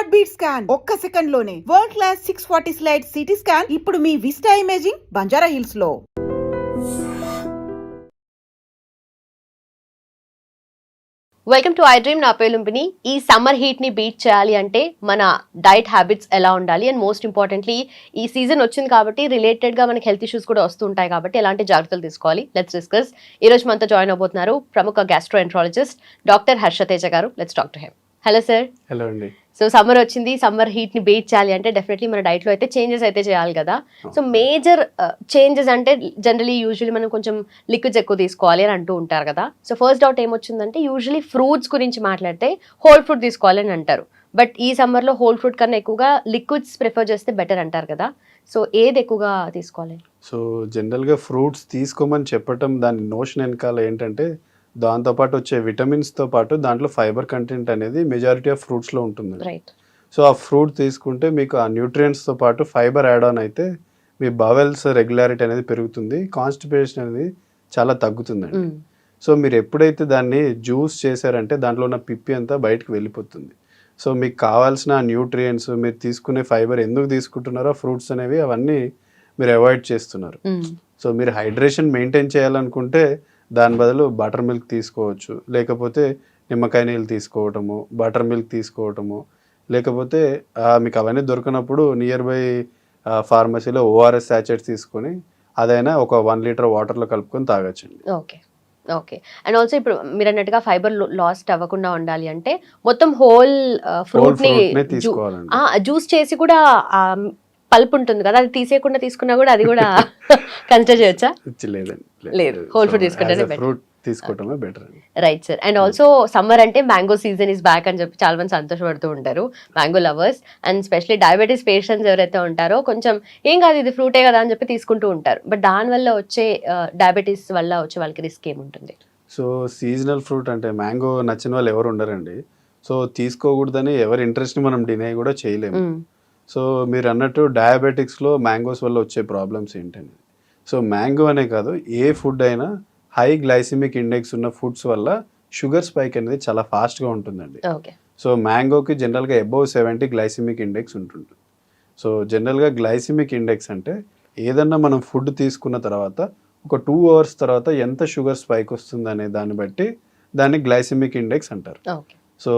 Heart beat scan ఒక్క second లోనే world class 640 slide CT scan ఇప్పుడు మీ విస్టా ఇమేజింగ్ బంజారా హిల్స్ లో. Welcome to I dream. నా పేరు లుంబిని. ఈ సమ్మర్ హీట్ ని బీట్ చేయాలి అంటే మన డైట్ హ్యాబిట్స్ ఎలా ఉండాలి అండ్ మోస్ట్ ఇంపార్టెంట్లీ ఈ సీజన్ వచ్చింది కాబట్టి రిలేటెడ్ గా మనకి హెల్త్ ఇష్యూస్ కూడా వస్తుంటాయి కాబట్టి ఎలాంటి జాగ్రత్తలు తీసుకోవాలి లెట్స్ డిస్కస్. ఈ రోజు మనతో జాయిన్ అవబోతున్నారు ప్రముఖ గ్యాస్ట్రోఎంట్రాలజిస్ట్ డాక్టర్ హర్షతేజ గారు. Let's talk to him. Hello sir. Hello అండి. సో సమ్మర్ వచ్చింది, సమ్మర్ హీట్ ని బీట్ చేయాలి అంటే డెఫినెట్లీ మన డైట్ లో అయితే చేంజెస్ అయితే చేయాలి కదా. సో మేజర్ చేంజెస్ అంటే జనరలీ యూజువల్లీ మనం కొంచెం లిక్విడ్స్ ఎక్కువ తీసుకోవాలి అని అంటూ ఉంటారు కదా. సో ఫస్ట్ డౌట్ ఏమొచ్చిందంటే యూజువల్లీ ఫ్రూట్స్ గురించి మాట్లాడితే హోల్ ఫ్రూట్ తీసుకోవాలి అని అంటారు. బట్ ఈ సమ్మర్ లో హోల్ ఫ్రూట్ కన్నా ఎక్కువగా లిక్విడ్స్ ప్రిఫర్ చేస్తే బెటర్ అంటారు కదా. సో ఏది ఎక్కువగా తీసుకోవాలి? సో జనరల్గా ఫ్రూట్స్ తీసుకోమని చెప్పటం దాని నోషన్ వెనకాల ఏంటంటే దాంతోపాటు వచ్చే విటమిన్స్తో పాటు దాంట్లో ఫైబర్ కంటెంట్ అనేది మెజారిటీ ఆఫ్ ఫ్రూట్స్లో ఉంటుంది. రైట్. సో ఆ ఫ్రూట్ తీసుకుంటే మీకు ఆ న్యూట్రియంట్స్తో పాటు ఫైబర్ యాడ్ ఆన్ అయితే మీ బవెల్స్ రెగ్యులారిటీ అనేది పెరుగుతుంది, కాన్స్టిపేషన్ అనేది చాలా తగ్గుతుందండి. సో మీరు ఎప్పుడైతే దాన్ని జ్యూస్ చేశారంటే దాంట్లో ఉన్న పిప్పి అంతా బయటకు వెళ్ళిపోతుంది. సో మీకు కావాల్సిన న్యూట్రియంట్స్, మీరు తీసుకునే ఫైబర్ ఎందుకు తీసుకుంటున్నారో ఫ్రూట్స్ అనేవి అవన్నీ మీరు అవాయిడ్ చేస్తున్నారు. సో మీరు హైడ్రేషన్ మెయింటైన్ చేయాలనుకుంటే దాని బదులు బటర్ మిల్క్ తీసుకోవచ్చు, లేకపోతే నిమ్మకాయ నీళ్ళు తీసుకోవటము, బటర్ మిల్క్ తీసుకోవటము, లేకపోతే మీకు అవన్నీ దొరికినప్పుడు నియర్ బై ఫార్మసీలో ఓఆర్ఎస్ శాచెట్స్ తీసుకొని అదైనా ఒక 1 లీటర్ వాటర్లో కలుపుకొని తాగొచ్చండి. Okay okay. అండ్ ఆల్సో ఇప్పుడు మీరు అన్నట్టుగా ఫైబర్ లాస్ట్ అవ్వకుండా ఉండాలి అంటే మొత్తం హోల్ ఫ్రూట్ ని తీసుకోవాలండి. జ్యూస్ చేసి కూడా పల్ప్ ఉంటుంది కదా, అది తీసేయకుండా తీసుకున్నా కూడా అది కూడా కన్సిడర్ చేయొచ్చా? లేదు, హోల్ ఫ్రూట్ తీసుకుంటేనే ఫ్రూట్ తీసుకోవటమే బెటర్ అండి. Right sir. And also summer అంటే మ్యాంగో సీజన్ ఇస్ బ్యాక్ అని చెప్పి చాలా మంది సంతోషపడుతూ ఉంటారు, mango lovers. And specially diabetes patients ఎవరైతే ఉంటారో కొంచెం ఏం కాదు ఇది ఫ్రూటే కదా అని చెప్పి తీసుకుంటూ ఉంటారు. బట్ దానివల్ల వచ్చే డయాబెటీస్ వల్ల వచ్చే వాళ్ళకి రిస్క్ ఏముంటుంది? సో సీజనల్ ఫ్రూట్ అంటే మ్యాంగో నచ్చిన వాళ్ళు ఎవరు ఉండరండి. సో తీసుకోకూడదని ఎవరి ఇంట్రెస్ట్ని మనం డినై కూడా చేయలేము. సో మీరు అన్నట్టు డయాబెటిక్స్లో మ్యాంగోస్ వల్ల వచ్చే ప్రాబ్లమ్స్ ఏంటండి? సో మ్యాంగో అనే కాదు, ఏ ఫుడ్ అయినా హై గ్లైసిమిక్ ఇండెక్స్ ఉన్న ఫుడ్స్ వల్ల షుగర్ స్పైక్ అనేది చాలా ఫాస్ట్గా ఉంటుందండి. సో మ్యాంగోకి జనరల్గా అబౌవ్ 70 గ్లైసిమిక్ ఇండెక్స్ ఉంటుంది. సో జనరల్గా గ్లైసిమిక్ ఇండెక్స్ అంటే ఏదన్నా మనం ఫుడ్ తీసుకున్న తర్వాత ఒక 2 అవర్స్ తర్వాత ఎంత షుగర్ స్పైక్ వస్తుంది అనే దాన్ని బట్టి దాన్ని గ్లైసిమిక్ ఇండెక్స్ అంటారు. సో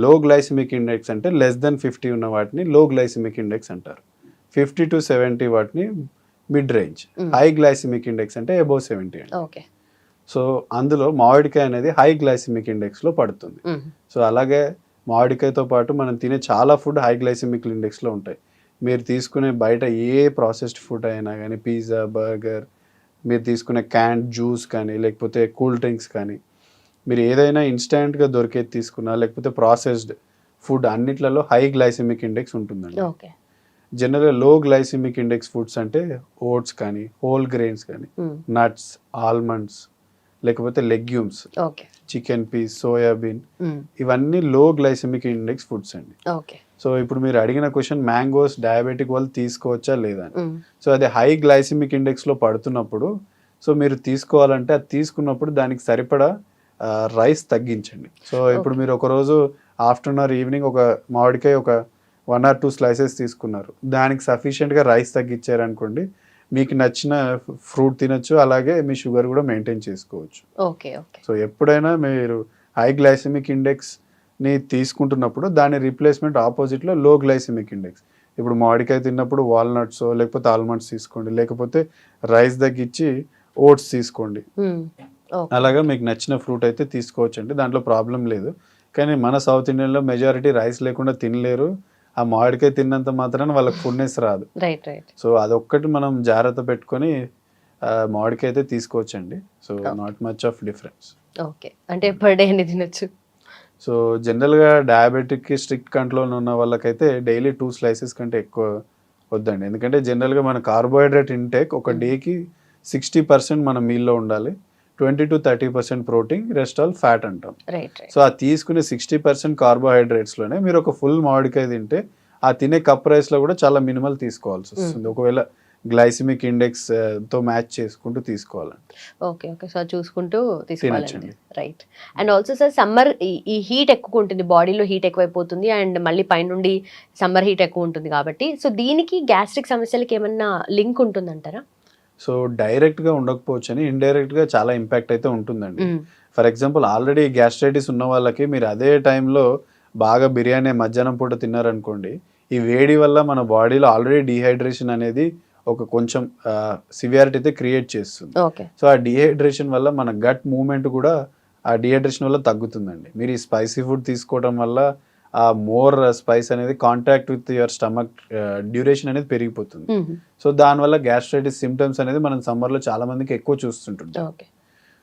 లో గ్లైసిమిక్ ఇండెక్స్ అంటే లెస్ దెన్ 50 ఉన్న వాటిని లో గ్లైసిమిక్ ఇండెక్స్ అంటారు. 50 to 70 వాటిని mid range. High glycemic index అంటే అబౌవ్ 70 అండి. సో అందులో మామిడికాయ అనేది హై గ్లైసిమిక్ ఇండెక్స్లో పడుతుంది. సో అలాగే మామిడికాయతో పాటు మనం తినే చాలా ఫుడ్ హై గ్లైసిమిక్ ఇండెక్స్లో ఉంటాయి. మీరు తీసుకునే బయట ఏ ప్రాసెస్డ్ ఫుడ్ అయినా కానీ, పిజ్జా, బర్గర్, మీరు తీసుకునే క్యాన్ జ్యూస్ కానీ, లేకపోతే కూల్ డ్రింక్స్ కానీ, మీరు ఏదైనా ఇన్స్టెంట్గా దొరికేది తీసుకున్నా లేకపోతే ప్రాసెస్డ్ ఫుడ్ అన్నిట్లలో హై గ్లైసిమిక్ ఇండెక్స్ ఉంటుందండి. జనరల్గా లో గ్లైసిమిక్ ఇండెక్స్ ఫుడ్స్ అంటే ఓట్స్ కానీ, హోల్ గ్రెయిన్స్ కానీ, నట్స్, ఆల్మండ్స్, లేకపోతే లెగ్యూమ్స్, చికెన్ పీస్, సోయాబీన్, ఇవన్నీ లో గ్లైసిమిక్ ఇండెక్స్ ఫుడ్స్ అండి. సో ఇప్పుడు మీరు అడిగిన క్వశ్చన్ మ్యాంగోస్ డయాబెటిక్ వాళ్ళు తీసుకోవచ్చా లేదా అని. సో అది హై గ్లైసిమిక్ ఇండెక్స్లో పడుతున్నప్పుడు సో మీరు తీసుకోవాలంటే అది తీసుకున్నప్పుడు దానికి సరిపడా రైస్ తగ్గించండి. సో ఇప్పుడు మీరు ఒకరోజు ఆఫ్టర్నూన్ ఆర్ ఈవినింగ్ ఒక మామిడికాయ ఒక 1 or 2 స్లైసెస్ తీసుకున్నారు, దానికి సఫిషియెంట్గా రైస్ తగ్గించారనుకోండి, మీకు నచ్చిన ఫ్రూట్ తినచ్చు, అలాగే మీ షుగర్ కూడా మెయింటైన్ చేసుకోవచ్చు. సో ఎప్పుడైనా మీరు హై గ్లైసిమిక్ ఇండెక్స్ని తీసుకుంటున్నప్పుడు దాని రీప్లేస్మెంట్ ఆపోజిట్లో లో గ్లైసిమిక్ ఇండెక్స్. ఇప్పుడు మామిడికాయ తిన్నప్పుడు వాల్నట్స్ లేకపోతే ఆల్మండ్స్ తీసుకోండి, లేకపోతే రైస్ తగ్గించి ఓట్స్ తీసుకోండి. అలాగా మీకు నచ్చిన ఫ్రూట్ అయితే తీసుకోవచ్చండి, దాంట్లో ప్రాబ్లం లేదు. కానీ మన సౌత్ ఇండియన్లో మెజారిటీ రైస్ లేకుండా తినలేరు. ఆ మామిడికాయ తిన్నంత మాత్రాన వాళ్ళకి ఫుడ్నెస్ రాదు. సో అదొక్కటి మనం జాగ్రత్త పెట్టుకొని మామిడికాయ అయితే తీసుకోవచ్చండి. So not much of difference. అంటే పర్ డే ఎన్ని తినొచ్చు? సో జనరల్గా డయాబెటిక్కి స్ట్రిక్ట్ కంట్రోల్ ఉన్న వాళ్ళకైతే డైలీ 2 స్లైసెస్ కంటే ఎక్కువ వద్దండి. ఎందుకంటే జనరల్గా మన కార్బోహైడ్రేట్ ఇంటేక్ ఒక డేకి 60% మన మీల్లో ఉండాలి, 20 to 30% protein, rest all fat అంటాం. సో ఆ తీసుకునే 60% కార్బోహైడ్రేట్స్లోనే మీరు ఒక ఫుల్ మామిడికాయ తింటే ఆ తినే కప్ రైస్లో కూడా చాలా మినిమల్ తీసుకోవాల్సి వస్తుంది. ఒకవేళ గ్లైసిమిక్ ఇండెక్స్ తో మ్యాచ్ చేసుకుంటూ తీసుకోవాలండి. ఓకే. ఓకే. సో, చూసుకుంటూ తీసుకోవాలండి. తినొచ్చండి. Right. And also sir summer ఈ హీట్ ఎక్కువ ఉంటుంది. బాడీలో హీట్ ఎక్కువైపోతుంది. అండ్ మళ్ళీ పైనుండి సమ్మర్ హీట్ ఎక్కువ ఉంటుంది కాబట్టి, సో దీనికి గ్యాస్ట్రిక్ సమస్యలకి ఏమన్నా లింక్ ఉంటుందంటారా? సో డైరెక్ట్గా ఉండకపోవచ్చని ఇండైరెక్ట్గా చాలా ఇంపాక్ట్ అయితే ఉంటుందండి. ఫర్ ఎగ్జాంపుల్ ఆల్రెడీ గ్యాస్ట్రైటిస్ ఉన్న వాళ్ళకి మీరు అదే టైంలో బాగా బిర్యానీ మధ్యాహ్నం పూట తిన్నారనుకోండి, ఈ వేడి వల్ల మన బాడీలో ఆల్రెడీ డీహైడ్రేషన్ అనేది ఒక కొంచెం సివియారిటీ అయితే క్రియేట్ చేస్తుంది. ఓకే. సో ఆ డీహైడ్రేషన్ వల్ల మన గట్ మూవ్మెంట్ కూడా ఆ డీహైడ్రేషన్ వల్ల తగ్గుతుందండి. మీరు ఈ స్పైసీ ఫుడ్ తీసుకోవడం వల్ల ఆ మోర్ స్పైస్ అనేది contact with your stomach duration అనేది పెరిగిపోతుంది. సో దానివల్ల గ్యాస్ట్రైటిస్ సిమ్టమ్స్ అనేది మనం సమ్మర్లో చాలా మందికి ఎక్కువ చూస్తుంటుంటాం. ఓకే.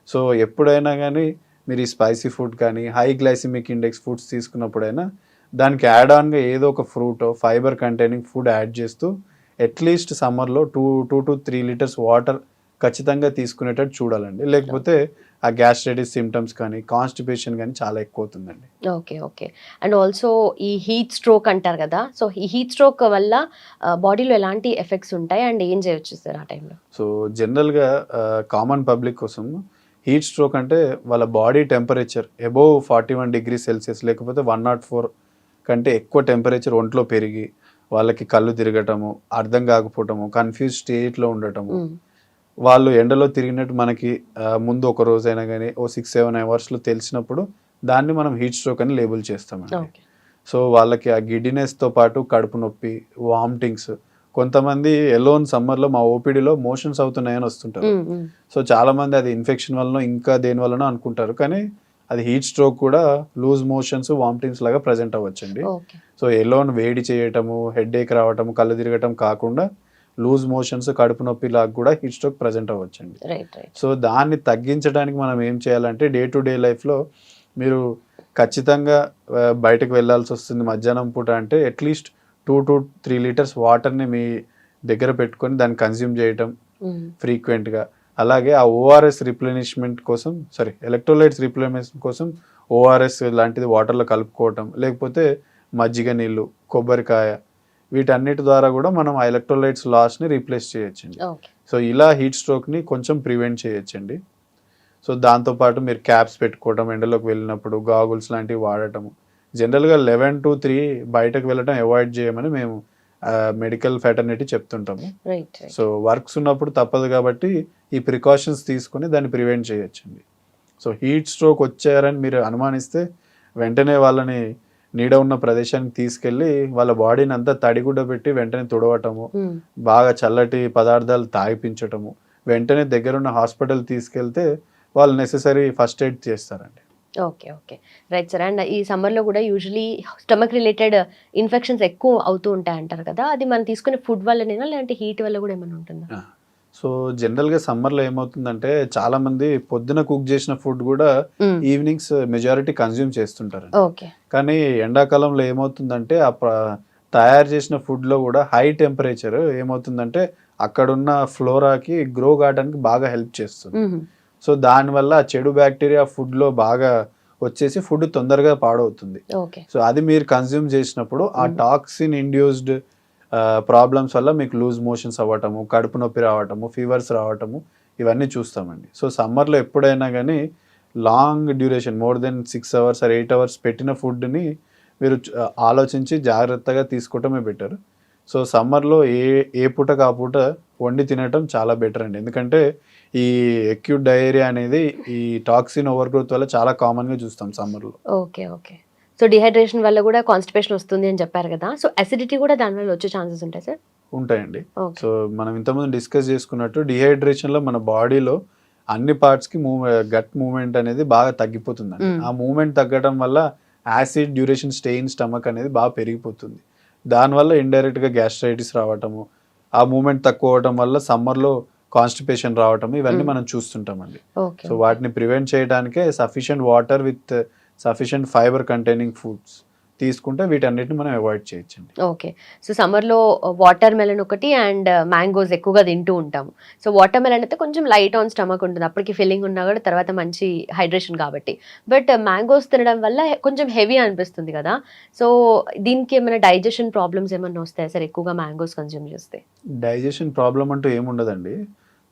సో ఎప్పుడైనా కానీ మీరు ఈ స్పైసీ ఫుడ్ కానీ హై గ్లైసిమిక్ ఇండెక్స్ ఫుడ్స్ తీసుకున్నప్పుడైనా దానికి యాడ్ ఆన్గా ఏదో ఒక fruit fibre containing food add చేస్తూ అట్లీస్ట్ సమ్మర్లో 2 to 3 లీటర్స్ వాటర్ ఖచ్చితంగా తీసుకునేటట్టు చూడాలండి. లేకపోతే ఆ గ్యాస్ట్రైటిస్ సిమ్టమ్స్ కానీ కాన్స్టిపేషన్ కానీ చాలా ఎక్కువ అవుతుందండి. ఓకే. ఓకే. అండ్ ఆల్సో ఈ హీట్ స్ట్రోక్ అంటారు కదా, సో ఈ హీట్ స్ట్రోక్ వల్ల బాడీలో ఎలాంటి ఎఫెక్ట్స్ ఉంటాయి అండ్ ఏం చేయొచ్చు సార్ ఆ టైంలో? సో జనరల్గా కామన్ పబ్లిక్ కోసం హీట్ స్ట్రోక్ అంటే వాళ్ళ body temperature above 41 degrees Celsius లేకపోతే 104 కంటే ఎక్కువ టెంపరేచర్ ఒంట్లో పెరిగి వాళ్ళకి కళ్ళు తిరగటము, అర్థం కాకపోవటము, కన్ఫ్యూజ్ స్టేట్లో ఉండటము, వాళ్ళు ఎండలో తిరిగినట్టు మనకి ముందు ఒక రోజైనా కానీ 6-7 అవర్స్లో తెలిసినప్పుడు దాన్ని మనం హీట్ స్ట్రోక్ అని లేబుల్ చేస్తామండి. ఓకే. సో వాళ్ళకి ఆ గిడ్డినెస్తో పాటు కడుపు నొప్పి, వామిటింగ్స్, కొంతమంది ఎలోన్ సమ్మర్లో మా ఓపీడీలో మోషన్స్ అవుతున్నాయని వస్తుంటారు. సో చాలామంది అది ఇన్ఫెక్షన్ వలన ఇంకా దేని వలన అనుకుంటారు, కానీ అది హీట్ స్ట్రోక్ కూడా లూజ్ మోషన్స్, వామిటింగ్స్ లాగా ప్రజెంట్ అవ్వచ్చండి. ఓకే. సో ఎలోన్ వేడి చేయటము, హెడేక్ రావటము, కళ్ళు తిరగటం కాకుండా లూజ్ మోషన్స్, కడుపు నొప్పి లాగా కూడా హీట్ స్ట్రోక్ ప్రజెంట్ అవ్వచ్చండి. రైట్. రైట్. సో దాన్ని తగ్గించడానికి మనం ఏం చేయాలంటే డే టు డే లైఫ్లో మీరు ఖచ్చితంగా బయటకు వెళ్ళాల్సి వస్తుంది మధ్యాహ్నం పూట అంటే అట్లీస్ట్ 2 to 3 లీటర్స్ వాటర్ని మీ దగ్గర పెట్టుకొని దాన్ని కన్జ్యూమ్ చేయటం ఫ్రీక్వెంట్గా. అలాగే ఆ ఓఆర్ఎస్ రిప్లెనిష్మెంట్ కోసం ఎలక్ట్రోలైట్స్ రిప్లెనిష్మెంట్ కోసం ఓఆర్ఎస్ లాంటిది వాటర్లో కలుపుకోవటం, లేకపోతే మజ్జిగ నీళ్ళు, కొబ్బరికాయ, వీటన్నిటి ద్వారా కూడా మనం ఆ ఎలక్ట్రోలైట్స్ లాస్ని రీప్లేస్ చేయొచ్చండి. ఓకే. సో ఇలా హీట్ స్ట్రోక్ని కొంచెం ప్రివెంట్ చేయొచ్చండి. సో దాంతోపాటు మీరు క్యాప్స్ పెట్టుకోవడం, ఎండలోకి వెళ్ళినప్పుడు గాగుల్స్ లాంటివి వాడటము, జనరల్గా 11 to 3 బయటకు వెళ్ళటం అవాయిడ్ చేయమని మేము మెడికల్ ఫెటర్నిటీ చెప్తుంటాము. రైట్. రైట్. సో వర్క్స్ ఉన్నప్పుడు తప్పదు కాబట్టి ఈ ప్రికాషన్స్ తీసుకొని దాన్ని ప్రివెంట్ చేయొచ్చండి. సో హీట్ స్ట్రోక్ వచ్చారని మీరు అనుమానిస్తే వెంటనే వాళ్ళని నీడ ఉన్న ప్రదేశానికి తీసుకెళ్ళి వాళ్ళ బాడీని అంతా తడిగుడ్డ పెట్టి వెంటనే తుడవటము, బాగా చల్లటి పదార్థాలు తాగిపించటము, వెంటనే దగ్గరున్న హాస్పిటల్ తీసుకెళ్తే వాళ్ళు నెసెసరీ ఫస్ట్ ఎయిడ్ చేస్తారండి. Okay. Okay. Right sir. And ఈ సమ్మర్లో కూడా యూజువలీ స్టమక్ రిలేటెడ్ ఇన్ఫెక్షన్స్ ఎక్కువ అవుతూ ఉంటాయి అంటారు కదా, అది మనం తీసుకునే ఫుడ్ వల్లనేనా లేదంటే హీట్ వల్ల కూడా ఏమైనా ఉంటుందా? సో జనరల్గా సమ్మర్లో ఏమవుతుందంటే చాలా మంది పొద్దున కుక్ చేసిన ఫుడ్ కూడా ఈవినింగ్స్ మెజారిటీ కన్జ్యూమ్ చేస్తుంటారు. ఓకే. కానీ ఎండాకాలంలో ఏమవుతుందంటే తయారు చేసిన ఫుడ్లో కూడా హై టెంపరేచర్ ఏమవుతుందంటే అక్కడున్న ఫ్లోరాకి గ్రో కావడానికి బాగా హెల్ప్ చేస్తుంది. సో దానివల్ల చెడు బ్యాక్టీరియా ఫుడ్లో బాగా వచ్చేసి ఫుడ్ తొందరగా పాడవుతుంది. ఓకే. సో అది మీరు కన్జ్యూమ్ చేసినప్పుడు ఆ టాక్సిన్ ఇండ్యూస్డ్ ప్రాబ్లమ్స్ వల్ల మీకు లూజ్ మోషన్స్ అవ్వటము, కడుపు నొప్పి రావటము, ఫీవర్స్ రావటము, ఇవన్నీ చూస్తామండి. సో సమ్మర్లో ఎప్పుడైనా కానీ long duration more than 6 hours or 8 hours పెట్టిన ఫుడ్ని మీరు ఆలోచించి జాగ్రత్తగా తీసుకోవటమే బెటర్. సో సమ్మర్లో ఏ పూటకు ఆ పూట వండి తినటం చాలా బెటర్ అండి. ఎందుకంటే ఈ అక్యూట్ డయేరియా అనేది ఈ టాక్సిన్ ఓవర్ గ్రోత్ వల్ల చాలా కామన్గా చూస్తాం సమ్మర్లో. ఓకే. ఓకే. సో డిహైడ్రేషన్ వల్ల కూడా కాన్స్టిపేషన్ వస్తుంది అని చెప్పారు కదా, సో అసిడిటీ కూడా దానివల్ల వచ్చే ఛాన్సెస్ ఉంటాయి సార్? ఉంటాయండి. సో మనం ఇంతకుముందు డిస్కస్ చేసుకున్నట్టు డిహైడ్రేషన్లో మన బాడీలో అన్ని పార్ట్స్కి గట్ మూవ్మెంట్ అనేది బాగా తగ్గిపోతుందండి. ఆ మూవ్మెంట్ తగ్గడం వల్ల acid duration stay in stomach అనేది బాగా పెరిగిపోతుంది. దానివల్ల ఇండైరెక్ట్గా గ్యాస్ట్రైటిస్ రావటము, ఆ మూవ్మెంట్ తక్కువ అవటం వల్ల సమ్మర్లో కాన్స్టిపేషన్ రావటము, ఇవన్నీ మనం చూస్తుంటామండి. సో వాటిని ప్రివెంట్ చేయడానికే sufficient water with sufficient fibre containing foods తీసుకుంటే వీటన్నిటిని మనం అవాయిడ్ చేయొచ్చండి. ఓకే. సో సమ్మర్‌లో వాటర్ మెలన్ ఒకటి అండ్ మ్యాంగోస్ ఎక్కువగా తింటూ ఉంటాము. సో వాటర్ మెలన్ అయితే కొంచెం లైట్ ఆన్ స్టమక్ ఉంటుంది. అప్పటికి ఫిల్లింగ్ ఉన్నా కూడా తర్వాత మంచి హైడ్రేషన్ కాబట్టి. బట్ మ్యాంగోస్ తినడం వల్ల కొంచెం హెవీ అనిపిస్తుంది కదా! సో దీనికి ఏమైనా డైజెషన్ ప్రాబ్లమ్స్ ఏమన్నా వస్తాయా సార్ ఎక్కువగా మ్యాంగోస్ కన్జ్యూమ్ చేస్తే? డైజెషన్ ప్రాబ్లమ్ అంటూ ఏముండదండి.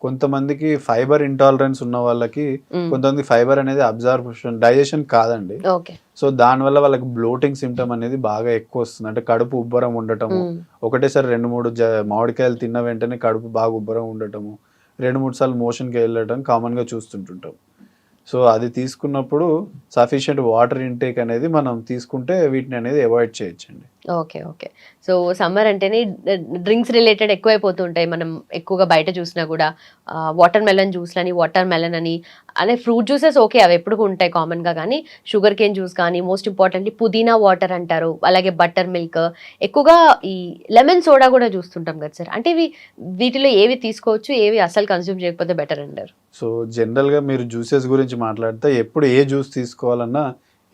కొంతమందికి ఫైబర్ ఇంటాలరెన్స్ ఉన్న వాళ్ళకి కొంతమంది ఫైబర్ అనేది అబ్జార్ప్షన్ డైజెషన్ కాదండి. ఓకే. సో దానివల్ల వాళ్ళకి బ్లోటింగ్ సిమ్టమ్ అనేది బాగా ఎక్కువ వస్తుంది. అంటే కడుపు ఉబ్బరం ఉండటము, ఒకటేసారి 2-3 మామిడికాయలు తిన్న వెంటనే కడుపు బాగా ఉబ్బరం ఉండటము, 2-3 సార్లు మోషన్కి వెళ్ళటం కామన్గా చూస్తుంటుంటాం. సో అది తీసుకున్నప్పుడు సఫిషియెంట్ వాటర్ ఇంటేక్ అనేది మనం తీసుకుంటే వీటిని అనేది అవాయిడ్ చేయొచ్చండి. ఓకే. ఓకే. సో సమ్మర్ అంటేనే డ్రింక్స్ రిలేటెడ్ ఎక్కువైపోతూ ఉంటాయి. మనం ఎక్కువగా బయట చూసినా కూడా వాటర్ మెలన్ జ్యూస్లని, వాటర్ మెలన్ అని అనే ఫ్రూట్ జ్యూసెస్ ఓకే అవి ఎప్పుడు ఉంటాయి కామన్గా. కానీ షుగర్ కేన్ జ్యూస్ కానీ మోస్ట్ ఇంపార్టెంట్లీ పుదీనా వాటర్ అంటారు, అలాగే బటర్ మిల్క్, ఎక్కువగా ఈ లెమన్ సోడా కూడా చూస్తుంటాం కదా సార్. అంటే వీటిలో ఏవి తీసుకోవచ్చు, ఏవి అసలు కన్జ్యూమ్ చేయకపోతే బెటర్ అంటారు? సో జనరల్గా మీరు జ్యూసెస్ గురించి మాట్లాడితే ఎప్పుడు ఏ జ్యూస్ తీసుకోవాలన్నా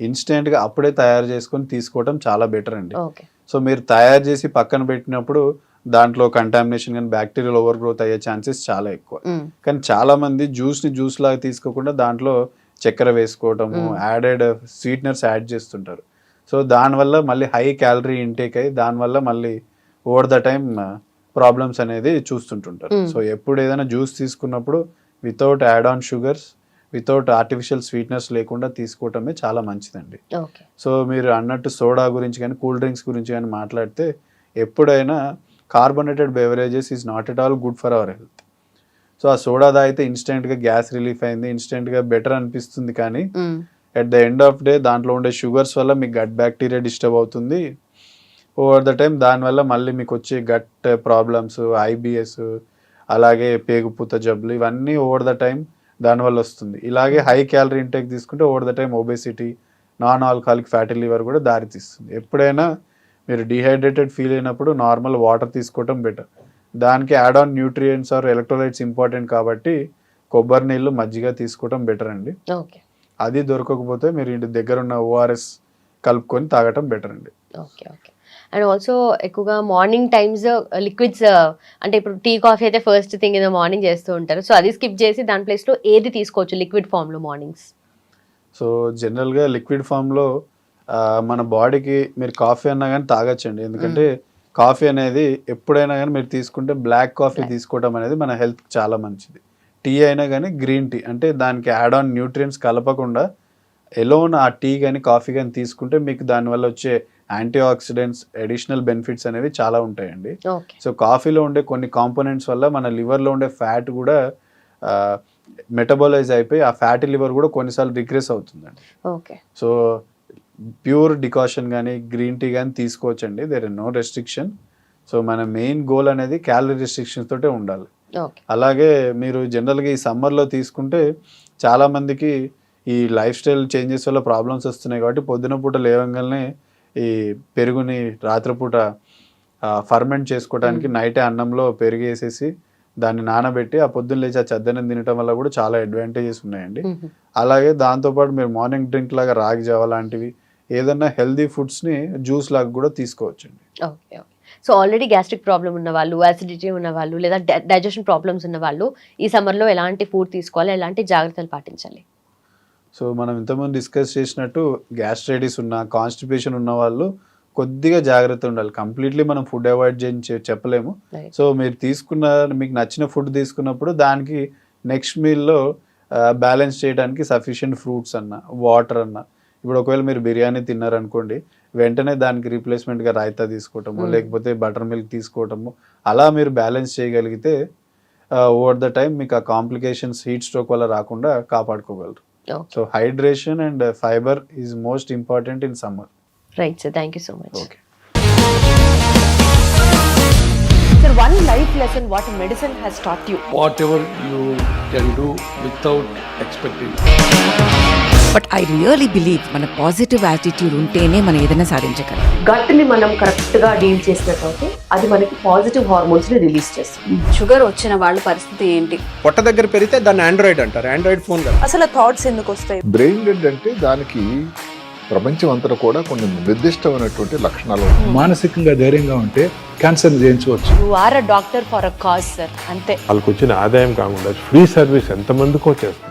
ఇన్స్టెంట్గా అప్పుడే తయారు చేసుకొని తీసుకోవడం చాలా బెటర్ అండి. ఓకే. సో మీరు తయారు చేసి పక్కన పెట్టినప్పుడు దాంట్లో కంటామినేషన్ కానీ బ్యాక్టీరియల్ ఓవర్ గ్రోత్ అయ్యే ఛాన్సెస్ చాలా ఎక్కువ. కానీ చాలా మంది జ్యూస్ లాగా తీసుకోకుండా దాంట్లో చక్కెర వేసుకోవటము, యాడెడ్ స్వీట్నర్స్ యాడ్ చేస్తుంటారు. సో దానివల్ల మళ్ళీ హై క్యాలరీ ఇంటేక్ అయ్యి దానివల్ల మళ్ళీ ఓవర్ ద టైమ్ ప్రాబ్లమ్స్ అనేది చూస్తుంటుంటారు. సో ఎప్పుడు ఏదైనా జ్యూస్ తీసుకున్నప్పుడు without add on sugars, without artificial sweeteners లేకుండా తీసుకోవటమే చాలా మంచిదండి. ఓకే. సో మీరు అన్నట్టు సోడా గురించి కానీ కూల్ డ్రింక్స్ గురించి కానీ మాట్లాడితే ఎప్పుడైనా carbonated beverages is not at all good for our health. So ఆ సోడా తాగితే ఇన్స్టెంట్గా గ్యాస్ రిలీఫ్ అయింది, ఇన్స్టెంట్గా బెటర్ అనిపిస్తుంది, కానీ at the end of day దాంట్లో ఉండే షుగర్స్ వల్ల మీకు గట్ బ్యాక్టీరియా డిస్టర్బ్ అవుతుంది. ఓవర్ ద టైం దానివల్ల మళ్ళీ మీకు వచ్చే గట్ ప్రాబ్లమ్స్, ఐబిఎస్, అలాగే పేగుపూత జబ్బులు, ఇవన్నీ ఓవర్ ద టైం దానివల్ల వస్తుంది. ఇలాగే హై క్యాలరీ ఇంటేక్ తీసుకుంటే over the time obesity, non alcoholic fatty liver కూడా దారితీస్తుంది. ఎప్పుడైనా మీరు డిహైడ్రేటెడ్ ఫీల్ అయినప్పుడు నార్మల్ వాటర్ తీసుకోవటం బెటర్. దానికి add on nutrients or electrolytes important కాబట్టి కొబ్బరి నీళ్ళు, మజ్జిగ తీసుకోవటం బెటర్ అండి. ఓకే. అది దొరకకపోతే మీరు ఇంటి దగ్గర ఉన్న ఓఆర్ఎస్ కలుపుకొని తాగటం బెటర్ అండి. ఓకే. ఓకే. అండ్ ఆల్సో ఎక్కువగా మార్నింగ్ టైమ్స్ లిక్విడ్స్, అంటే ఇప్పుడు టీ కాఫీ అయితే first thing in the morning చేస్తూ ఉంటారు. సో అది స్కిప్ చేసి దాని ప్లేస్లో ఏది తీసుకోవచ్చు లిక్విడ్ ఫామ్లో మార్నింగ్స్? సో జనరల్గా లిక్విడ్ ఫామ్లో మన బాడీకి మీరు కాఫీ అన్నా కానీ తాగొచ్చండి. ఎందుకంటే కాఫీ అనేది ఎప్పుడైనా కానీ మీరు తీసుకుంటే బ్లాక్ కాఫీ తీసుకోవడం అనేది మన హెల్త్కి చాలా మంచిది. టీ అయినా కానీ గ్రీన్ టీ, అంటే దానికి యాడ్ ఆన్ న్యూట్రియంట్స్ కలపకుండా ఎలోన్ ఆ టీ కానీ కాఫీ కానీ తీసుకుంటే మీకు దానివల్ల వచ్చే యాంటీ ఆక్సిడెంట్స్, అడిషనల్ బెనిఫిట్స్ అనేవి చాలా ఉంటాయండి. సో కాఫీలో ఉండే కొన్ని కాంపోనెంట్స్ వల్ల మన లివర్లో ఉండే ఫ్యాట్ కూడా మెటబలైజ్ అయిపోయి ఆ ఫ్యాటీ లివర్ కూడా కొన్నిసార్లు రిగ్రెస్ అవుతుందండి. ఓకే. సో ప్యూర్ డికాషన్ కానీ గ్రీన్ టీ కానీ తీసుకోవచ్చండి, there is no restriction. So మన మెయిన్ గోల్ అనేది క్యాలరీ రెస్ట్రిక్షన్స్ తోటే ఉండాలి. అలాగే మీరు జనరల్గా ఈ సమ్మర్లో తీసుకుంటే చాలామందికి ఈ లైఫ్ స్టైల్ చేంజెస్ వల్ల ప్రాబ్లమ్స్ వస్తున్నాయి కాబట్టి పొద్దున పూట లేవగానే ఈ పెరుగుని రాత్రిపూట ఫర్మెంట్ చేసుకోవడానికి నైటే అన్నంలో పెరుగు వేసేసి దాన్ని నానబెట్టి ఆ పొద్దున్న లేచి ఆ చద్దనం తినటం వల్ల కూడా చాలా అడ్వాంటేజెస్ ఉన్నాయండి. అలాగే దాంతోపాటు మీరు మార్నింగ్ డ్రింక్ లాగా రాగి జావ లాంటివి ఏదన్నా హెల్దీ ఫుడ్స్ని జ్యూస్ లాగా కూడా తీసుకోవచ్చండి. Okay. Okay. So already gastric problem ఉన్న వాళ్ళు, యాసిడిటీ ఉన్న వాళ్ళు, లేదా డైజెషన్ ప్రాబ్లమ్స్ ఉన్న వాళ్ళు ఈ సమ్మర్లో ఎలాంటి ఫుడ్ తీసుకోవాలి, ఎలాంటి జాగ్రత్తలు పాటించాలి? సో మనం ఇంతకుముందు డిస్కస్ చేసినట్టు గ్యాస్ట్రైటిస్ ఉన్న, కాన్స్టిపేషన్ ఉన్న వాళ్ళు కొద్దిగా జాగ్రత్త ఉండాలి. కంప్లీట్లీ మనం ఫుడ్ అవాయిడ్ చేయించి చెప్పలేము. సో మీరు మీకు నచ్చిన ఫుడ్ తీసుకున్నప్పుడు దానికి నెక్స్ట్ మీల్లో బ్యాలెన్స్ చేయడానికి సఫిషియెంట్ ఫ్రూట్స్ అన్న, వాటర్ అన్న. ఇప్పుడు ఒకవేళ మీరు బిర్యానీ తిన్నారనుకోండి, వెంటనే దానికి రీప్లేస్మెంట్గా రాయితా తీసుకోవటము, లేకపోతే బటర్ మిల్క్ తీసుకోవటము, అలా మీరు బ్యాలెన్స్ చేయగలిగితే ఓవర్ ద టైం మీకు ఆ కాంప్లికేషన్స్ హీట్ స్ట్రోక్ వల్ల రాకుండా కాపాడుకోగలరు. So hydration and fibre is most important in summer. Right sir, thank you so much. Okay. Sir, one life lesson what medicine has taught you. Whatever you can do without expecting. But I really believe మన positive attitude ఉంటేనే మనం ఏదైనా సాధించగలం. గట్ని మనం కరెక్ట్గా deal చేసినట్లయితే అది మనకి పాజిటివ్ హార్మోన్స్ని రిలీజ్ చేస్తుంది. షుగర్ వచ్చిన వాళ్ళ పరిస్థితి ఏంటి? పొట్ట దగ్గర పెరిగితే దాన్ని ఆండ్రాయిడ్ అంటారు, ఆండ్రాయిడ్ ఫోన్ కదా. అసలు థాట్స్ ఎందుకు వస్తాయి? బ్రెయిన్ డెడ్ అంటే దానికి ప్రపంచం అంతా కూడా కొన్ని నిర్దిష్టమైనటువంటి లక్షణాలు ఉంటాయి. మానసికంగా ధైర్యంగా ఉంటే క్యాన్సర్ జయించవచ్చు. You are a doctor for a cause sir, అంతే. వాళ్ళకి వచ్చిన ఆదాయం కాకుండా ఫ్రీ సర్వీస్ ఎంతమందికో చేస్తారు.